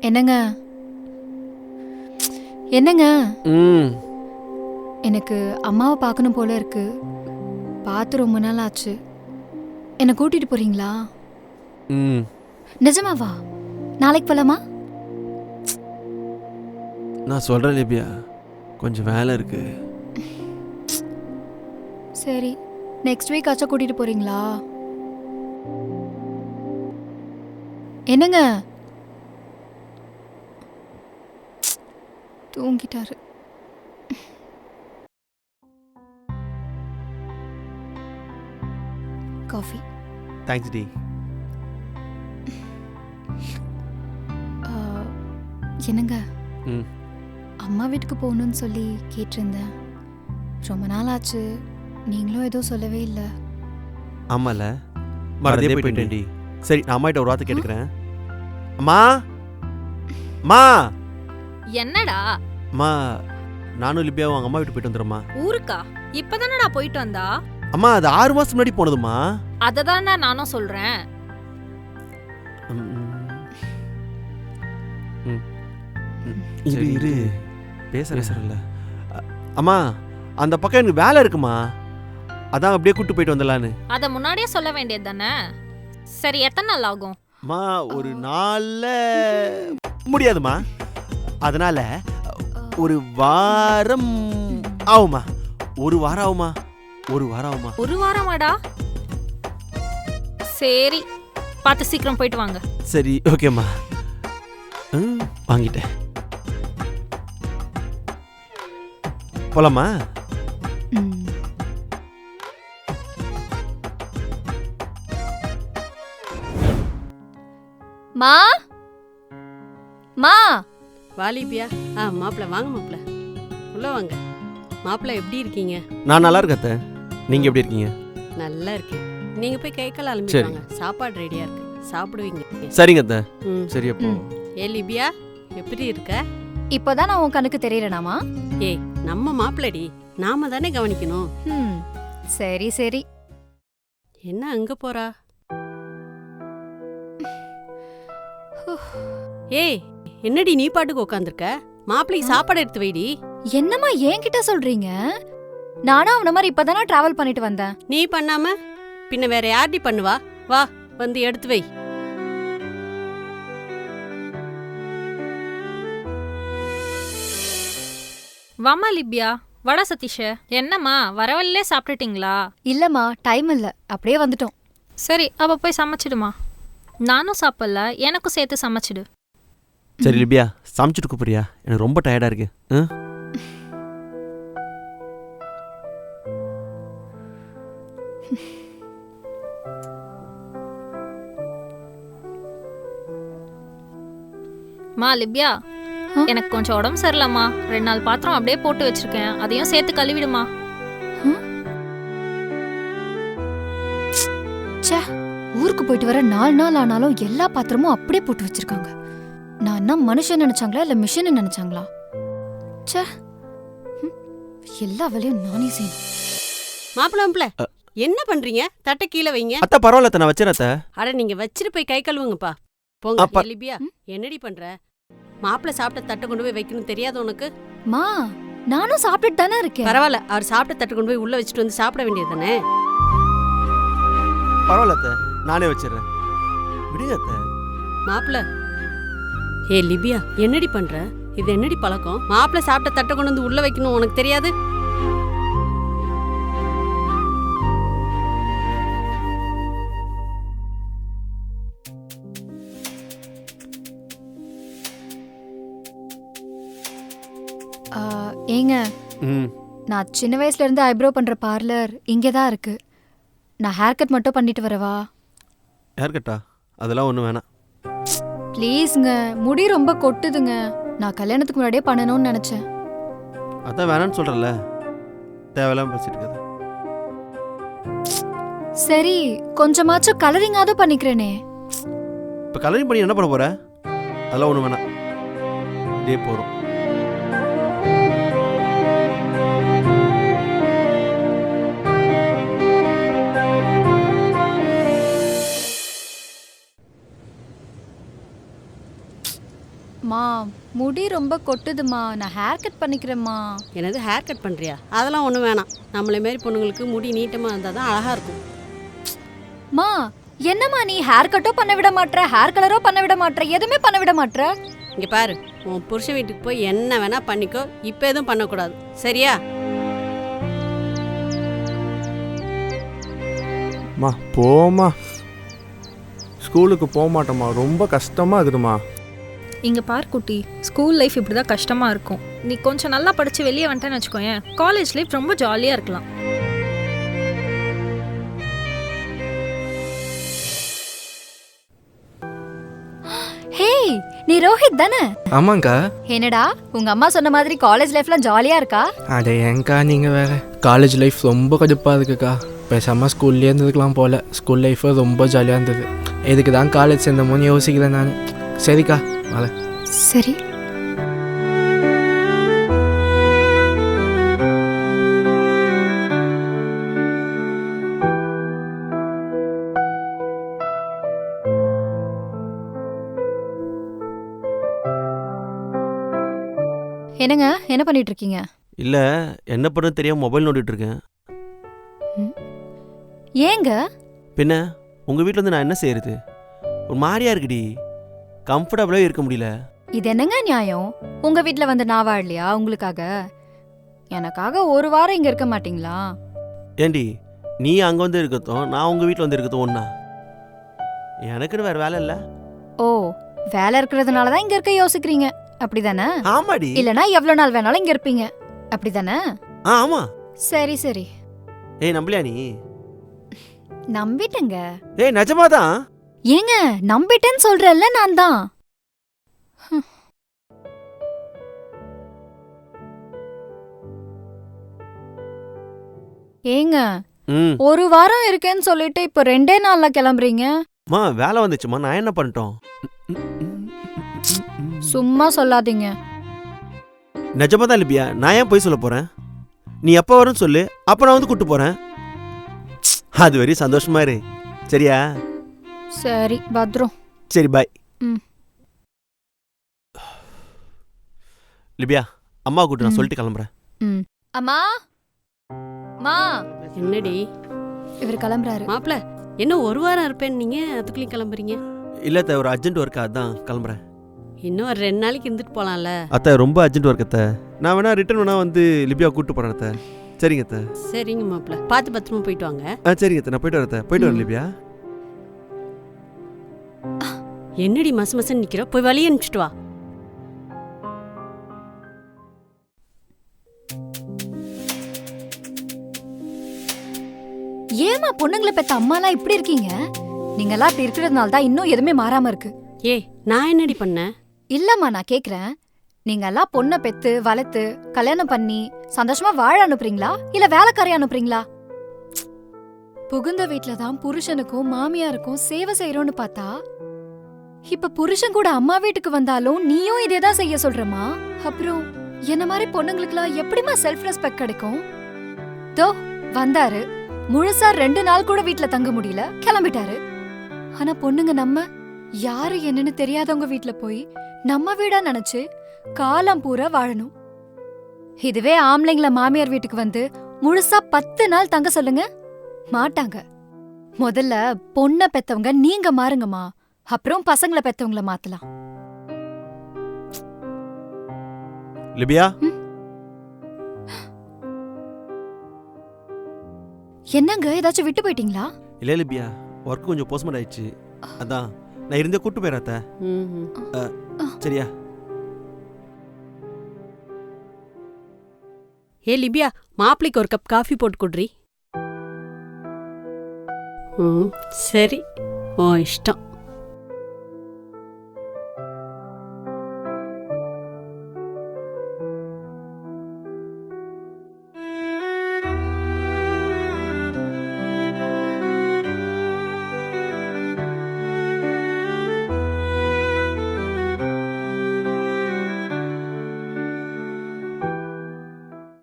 என்னங்க என்னங்க ம் எனக்கு அம்மாவை பார்க்கணும் போல இருக்கு. பார்த்து ரொம்ப நாள் ஆச்சு. என்னை கூட்டிட்டு போறீங்களா? ம் நிஜமாவா? நாளைக்கு போலாமா? நான் சொல்கிறேன் லிபியா, கொஞ்சம் வேலை இருக்கு. சரி, நெக்ஸ்ட் வீக் ஆச்சா கூட்டிட்டு போறீங்களா? என்னங்க தூங்கிட்டாரு. காஃபி. Thanks D. என்னங்க ம் அம்மா வீட்டுக்கு போகணும்னு சொல்லி கேட்டிருந்தேன். ரொம்ப நாள் ஆச்சு, நீங்களும் எதுவும் சொல்லவே இல்லை. ஆமால, மறந்தே போயிட்டேன் டி. சரி, நான் அம்மாகிட்ட ஒரு வார்த்தை கேட்டுக்கிறேன். அம்மா அம்மா என்னடா அம்மா, நானும் லிபியாவும் அவங்க அம்மா வீட்டு போயிட்டு வந்துடுறோம்மா. ஊருக்கா? இப்பதானடா போயிட்டு வந்தா? அம்மா, அது 6 மாதம் முன்னாடி போனதுமா. அததான்டா நானும் சொல்றேன். இரு இரு பேசுறேன்ல. அம்மா, அந்த பக்கம் எனக்கு வேலை இருக்குமா, அதான் அப்படியே கூட்டு போயிட்டு வந்துடலான்னு. அத முன்னாடியே சொல்ல வேண்டியது தானே. சரி, எத்தனை நாள் ஆகும்? அம்மா, ஒரு நாள்ல முடியாதுமா, அதனால ஒரு வாரம் ஆகுமா. ஒரு வாரம் ஆகுமா. ஒரு வாரமாடா? சரி, பார்த்து சீக்கிரம் போயிட்டு வாங்க. சரி, ஓகேம்மா. வாங்கிட்டேன். போலாமா? மா மா வாலிபியா. மாப்பிள்ள வாங்க மாப்பிள்ள, உள்ள வாங்க. மாப்பிள்ள எப்படி இருக்கீங்க? நான் நல்லா இருக்கேன் அத்தை. நீங்க எப்படி இருக்கீங்க? நல்லா இருக்கேன். நீங்க போய் கை கால் சரி. அலம்பிடுவாங்க, சாப்பாடு ரெடியா இருக்கு, சாப்பிடுவீங்க. சரிங்க அத்தை. ம். சரி, அப்போ ஏ லிபியா, எப்படி இருக்க? இப்பதான் நான் உன் கண்ணுக்கு தெரியறேனாமா? ஏய், நம்ம மாப்பிள்ளடி, நாம தானே கவனிக்கணும். சரி சரி. என்ன அங்க போறா? ஏய், என்னடி நீ பாட்டுக்கு உட்காந்துருக்க? மாப்பிள்ளைக்கு சாப்பாடு எடுத்து வைடி. என்னம்மா என்கிட்ட சொல்றீங்க? நானும் அவன மாதிரி இப்பதானே டிராவல் பண்ணிட்டு வந்தேன். நீ பண்ணாம பின்ன வேற யார்டி பண்ணுவா? வா, வந்து எடுத்து வை. வாமா லிபியா, வட சதீஷ. என்னம்மா, வரவழிலே சாப்பிட்டுட்டீங்களா? இல்லம்மா, டைம் இல்ல, அப்படியே வந்துட்டோம். சரி, அப்ப போய் சமைச்சிடுமா. நானும் சாப்பிடல, எனக்கும் சேர்த்து சமைச்சிடு. சரி லிபியா, சமைச்சிட்டு கூப்பிடுறியா? எனக்கு ரொம்ப டயர்டா இருக்கு. மா லிபியா, எனக்கு கொஞ்சம் உடம்பு சரியில்லம்மா. 2 நாள் பாத்திரம் அப்படியே போட்டு வச்சிருக்கேன், அதையும் சேர்த்து கழுவிடுமா. ச்சே, ஊருக்கு போயிட்டு வர 4 நாள் ஆனாலும் எல்லா பாத்திரமும் அப்படியே போட்டு வச்சிருக்காங்க. நான் என்ன மனுஷன் நினைச்சாங்களா இல்ல மிஷின் நினைச்சாங்களா? ச்சே, எல்லா வேலையும் நானே செய்யணும். மாப்பிள்ள என்ன பண்றீங்க? தட்டை கீழே வைங்க. அத்தை பரவாயில்ல அத்தை, நான் வச்சிடறேன் அத்தை. அட, நீங்க வச்சிட்டு போய் கை கழுவுங்கப்பா. போங்க. அப்பா. ஏ லிபியா, என்னடி பண்ற? மாப்பிள்ள சாப்பிட்ட தட்டை கொண்டு போய் வைக்கணும் தெரியாது உனக்கு? மா, நானும் சாப்பிட்டுட்டு தானே இருக்கேன். பரவாயில்ல, அவர் சாப்பிட்ட தட்டை கொண்டு போய் உள்ள வச்சுட்டு வந்து சாப்பிட வேண்டியது தானே. பரவாயில்ல அத்தை, நானே வச்சிடுறேன். விடுங்க அத்தை. மாப்பிள்ள. ஏ லிபியா, என்னடி பண்ற? இது என்னடி பழக்கம்? மாப்பிள்ள சாப்பிட்ட தட்டை கொண்டு வந்து உள்ள வைக்கணும் உனக்கு தெரியாது? ஏங்க, ம் நான் சின்ன வயசுல இருந்து ஐப்ரோ பண்ற பார்லர் இங்கதான் இருக்கு. நான் ஹேர் கட் மட்டும் பண்ணிட்டு வரவா? ஹேர் கட்டா? அதெல்லாம் ஒன்றும் வேணாம். ப்ளீஸ்ங்க, முடி ரொம்ப கொட்டுதுங்க. நான் கல்யாணத்துக்கு முன்னாடியே பண்ணணும்னு நினைச்சேன். அதான் வேணான்னு சொல்கிறல்ல, தேவையில்லாம பேசிட்டு இருக்காது. சரி, கொஞ்சமாச்சும் கலரிங்காவது பண்ணிக்கிறேனே. இப்போ கலரிங் பண்ணி என்ன பண்ண போற? அதெல்லாம் ஒன்றும் வேணாம், இதே போதும். மா முடி ரொம்ப கொட்டுதுமா, நான் ஹேர் கட் பண்ணிக்கிறேம்மா. என்னது ஹேர் கட் பண்ணுறியா? அதெல்லாம் ஒன்றும் வேணாம். நம்மளை மாரி பொண்ணுங்களுக்கு முடி நீட்டமாக இருந்தால் தான் அழகாக இருக்கும். மா என்னம்மா நீ ஹேர் கட்டோ பண்ண விட மாட்ற, ஹேர் கலரோ பண்ண விட மாட்ற, எதுவுமே பண்ண விட மாட்ற. இங்கே பாரு, உன் புருஷன் வீட்டுக்கு போய் என்ன வேணா பண்ணிக்கோ, இப்போ எதுவும் பண்ணக்கூடாது, சரியா? மா போமா, ஸ்கூலுக்கு போக மாட்டோமா, ரொம்ப கஷ்டமாக இருக்குதுமா. இங்கே பார் குட்டி, ஸ்கூல் லைஃப் இப்படி தான் கஷ்டமாக இருக்கும். நீ கொஞ்சம் நல்லா படித்து வெளியே வந்துட்டேன்னு வச்சுக்கோயேன், காலேஜ் லைஃப் ரொம்ப ஜாலியாக இருக்கலாம். ஹே நீ ரோஹித் தானே? ஆமாங்க்கா. என்னடா உங்க அம்மா சொன்ன மாதிரி காலேஜ் லைஃப்லாம் ஜாலியா இருக்கா? அட ஏங்க்கா நீங்கள் வேற, காலேஜ் லைஃப் ரொம்ப கடுப்பாக இருக்குக்கா. பேசாமல் ஸ்கூல்லேயே இருந்ததுக்கெலாம் போகல, ஸ்கூல் லைஃபு ரொம்ப ஜாலியாக இருந்தது. இதுக்கு தான் காலேஜ் சேர்ந்தமோன்னு யோசிக்கிறேன் நான். சரிக்கா வர. சரி. என்னங்க என்ன பண்ணிட்டு இருக்கீங்க? இல்லை என்ன பண்ண தெரியாம மொபைல் நோண்டிட்டு இருக்கேன். ஏங்க? பின்ன உங்கள் வீட்டில் வந்து நான் என்ன செய்யறது? ஒரு மாதிரியா இருக்குடி, கம்ஃபர்டபுளாக இருக்க முடியல. இது என்னங்க நியாயம்? உங்க வீட்ல வந்து நான் வாழலையா உங்களுக்காக? எனக்காக ஒரு வாரம் இங்க இருக்க மாட்டீங்களா? ஏண்டி நீ அங்கே வந்து இருக்கட்டும், நான் உங்கள் வீட்டில் வந்து இருக்கட்டும் ஒன்றா? எனக்குன்னு வேறு வேலை இல்லை. ஓ, வேலை இருக்கிறதுனால தான் இங்க இருக்க யோசிக்கிறீங்க, அப்படிதானே? ஆமாடி. இல்லனா எவ்வளவு நாள் வேணாலும் இங்க இருப்பீங்க, அப்படிதானே? ஆமாம். சரி சரி, ஏய் நம்பலையா நீ? நம்பிட்டேங்க. ஏய் நிஜமாதான். ஏங்க நம்பிட்டேன்னு சொல்றேன்ல நான் தான். ஏங்க ஒரு வாரம் இருக்கேன்னு சொல்லிட்டு இப்ப 2 நாள்ல கிளம்புறீங்க. மா வேலை வந்துச்சுமா, நான் என்ன பண்ணிட்டோம்? சும்மா சொல்லாதீங்க. நிஜமாதான் லிபியா, நான் ஏன் போய் சொல்ல போறேன்? நீ எப்போ வரும்னு சொல்லு, அப்போ நான் வந்து கூட்டு போறேன். அது வரையும் சந்தோஷமா இரு, சரியா? சரி பத்ரம். சரி பாய். ம். லிபியா அம்மா கூட்டு நான் சொல்லிட்டு கிளம்புறேன். அம்மா மா. என்னடி இவர் கிளம்புறாரு. மாப்பிள்ள, என்ன ஒரு வாரம் இருப்பேன்னு நீங்கள் அதுக்குள்ளேயும் கிளம்புறீங்க? இல்ல ஒரு அர்ஜென்ட் ஒர்க், அதான் கிளம்புறேன். இன்னும் ஒரு 2 நாளைக்கு இருந்துட்டு போகலாம்ல? அத்தை ரொம்ப அர்ஜென்ட் ஒர்க் அத்தை, நான் வேணா ரிட்டர்ன் வேணா வந்து லிபியா கூட்டு போறேன் அத்தை. சரிங்க அத்தை. சரிங்க மாப்பிள்ள, பார்த்து பத்திரமா போயிட்டு வாங்க. சரிங்க அத்தை, நான் போயிட்டு வரேன் அத்தை. போயிட்டு வரேன் லிபியா. என்னடி மச மசன்னு நிற்கிற, போய் வழியை அனுப்பிச்சிட்டு வா. ஏமா பொண்ணுங்களை பெத்த அம்மாலாம் இப்படி இருக்கீங்க? நீங்கெல்லாம் இப்படி இருக்கிறதுனால தான் இன்னும் எதுவுமே மாறாம இருக்கு. ஏ நான் என்னடி பண்ணேன்? இல்லம்மா நான் கேக்குறேன், நீங்க எல்லாம் பொண்ணை பெத்து வளர்த்து கல்யாணம் பண்ணி சந்தோஷமா வாழ அனுப்புறீங்களா இல்ல வேலைக்காரைய அனுப்புறீங்களா? புகுந்த வீட்டுலதான் புருஷனுக்கும் மாமியாருக்கும் சேவை செய்யறோம்னு பார்த்தா, இப்ப புருஷன் கூட அம்மா வீட்டுக்கு வந்தாலும் நீயும் இதேதான் செய்ய சொல்றமா? அப்புறம் என்ன மாதிரி பொண்ணுங்களுக்குலாம் எப்படிமா செல்ஃப் ரெஸ்பெக்ட் கிடைக்கும்? தோ வந்தாரு, முழுசா 2 நாள் கூட வீட்டுல தங்க முடியல, கிளம்பிட்டாரு. ஆனா பொண்ணுங்க நம்ம யாரு என்னன்னு தெரியாதவங்க வீட்டுல போய் நம்ம வீடா நினைச்சு காலம் பூரா வாழணும். இதுவே ஆம்பளைங்கள மாமியார் வீட்டுக்கு வந்து முழுசா 10 நாள் தங்க சொல்லுங்க, மாட்டாங்க. முதல்ல பொண்ணை பெத்தவங்க நீங்க மாறுங்கம்மா, அப்புறம் பசங்களை பெத்தவங்கள மாத்தலாம். லிபியா என்னங்க ஏதாச்சும் விட்டு போயிட்டீங்களா? இல்ல லிபியா, ஒர்க் கொஞ்சம் போஸ்ட்மெண்ட் ஆயிடுச்சு, அதான் நான் இருந்தே கூட்டு போயிடுறேன் அத்தை. சரியா? ஏ லிபியா, மாப்பிளைக்கு ஒரு கப் காஃபி போட்டு குட்ரி. சரி, ஓ இஷ்டம்.